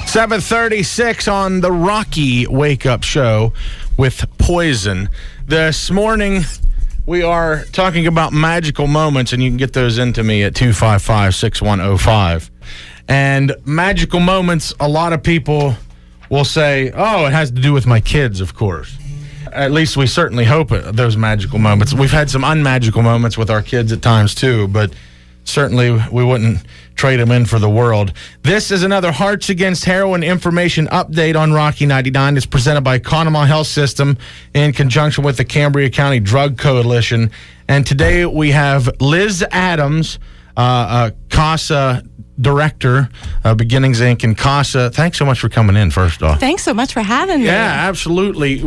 7:36 on the Rocky Wake Up Show with Poison. This morning, we are talking about magical moments, and you can get those into me at 255-6105. And magical moments, a lot of people will say, oh, it has to do with my kids, of course. At least we certainly hope those magical moments. We've had some unmagical moments with our kids at times, too, but certainly we wouldn't trade them in for the world. This is another Hearts Against Heroin information update on Rocky 99. It's presented by Conemaugh Health System in conjunction with the Cambria County Drug Coalition. And today we have Liz Adams, CASA director, Beginnings Inc. and CASA. Thanks so much for coming in, first off. Thanks so much for having me. Yeah, absolutely.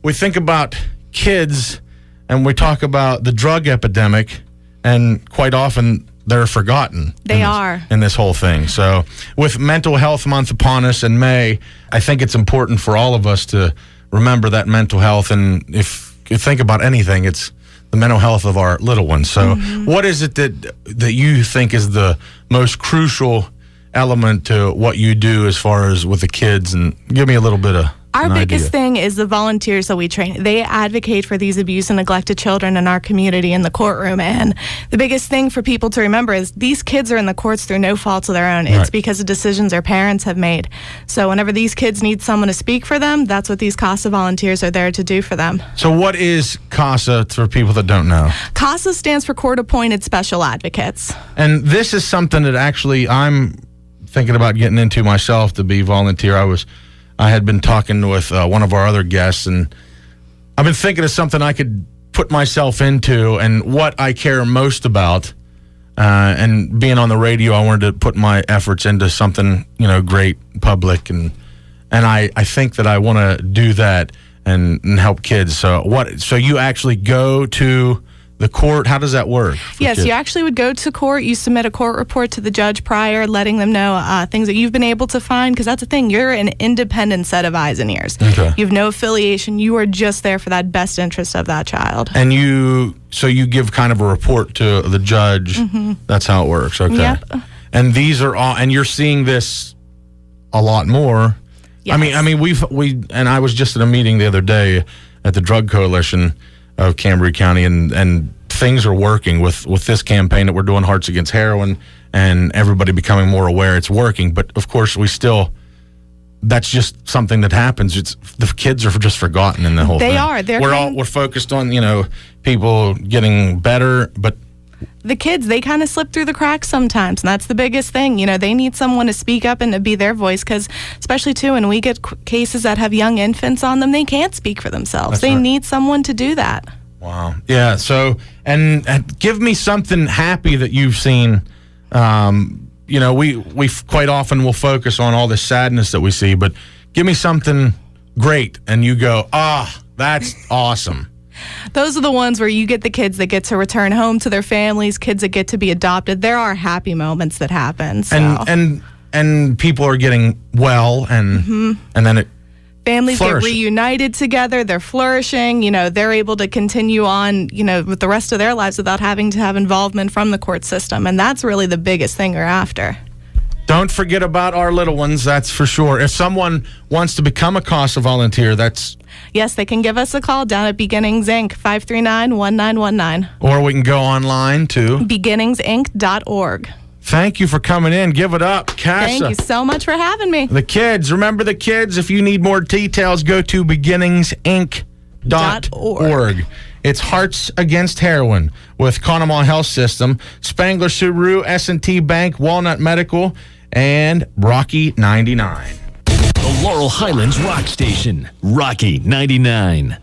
We think about kids and we talk about the drug epidemic, and quite often they're forgotten. They are. In this whole thing. So with Mental Health Month upon us in May, I think it's important for all of us to remember that mental health. And if you think about anything, it's the mental health of our little ones. So what is it that you think is the most crucial element to what you do as far as with the kids? And give me a little bit of Our biggest thing is the volunteers that we train. They advocate for these abused and neglected children in our community in the courtroom. And the biggest thing for people to remember is these kids are in the courts through no fault of their own. It's because of decisions their parents have made. So whenever these kids need someone to speak for them, that's what these CASA volunteers are there to do for them. So what is CASA for people that don't know? CASA stands for Court-Appointed Special Advocates. And this is something that actually I'm thinking about getting into myself to be volunteer. I had been talking with one of our other guests, and I've been thinking of something I could put myself into and what I care most about. And being on the radio, I wanted to put my efforts into something, great, public, and I think that I want to do that and help kids. So you actually go to the court? How does that work? Yes, you actually would go to court. You submit a court report to the judge prior, letting them know things that you've been able to find, because that's the thing. You're an independent set of eyes and ears. Okay. You have no affiliation. You are just there for that best interest of that child. And you give kind of a report to the judge. Mm-hmm. That's how it works. Okay. Yep. And these are all, and you're seeing this a lot more. Yes. I mean, and I was just at a meeting the other day at the Drug Coalition of Cambria County, and things are working with this campaign that we're doing, Hearts Against Heroin, and everybody becoming more aware it's working. But of course, that's just something that happens. It's the kids are just forgotten in the whole thing. They are. We're focused on people getting better, but the kids, they kind of slip through the cracks sometimes, and that's the biggest thing. They need someone to speak up and to be their voice, because especially, too, when we get cases that have young infants on them, they can't speak for themselves. They need someone to do that. Wow. Yeah, so, and give me something happy that you've seen. We quite often will focus on all the sadness that we see, but give me something great, and you go, that's awesome. Those are the ones where you get the kids that get to return home to their families, kids that get to be adopted. There are happy moments that happen. So. And people are getting well, and then it families get reunited together. They're flourishing. They're able to continue on, with the rest of their lives without having to have involvement from the court system. And that's really the biggest thing we're after. Don't forget about our little ones, that's for sure. If someone wants to become a CASA volunteer, yes, they can give us a call down at Beginnings Inc., 539-1919. Or we can go online to beginningsinc.org. Thank you for coming in. Give it up, CASA. Thank you so much for having me. The kids, remember the kids. If you need more details, go to beginningsinc.org. It's Hearts Against Heroin with Conemaugh Health System, Spangler Subaru, S&T Bank, Walnut Medical, and Rocky 99. The Laurel Highlands Rock Station, Rocky 99.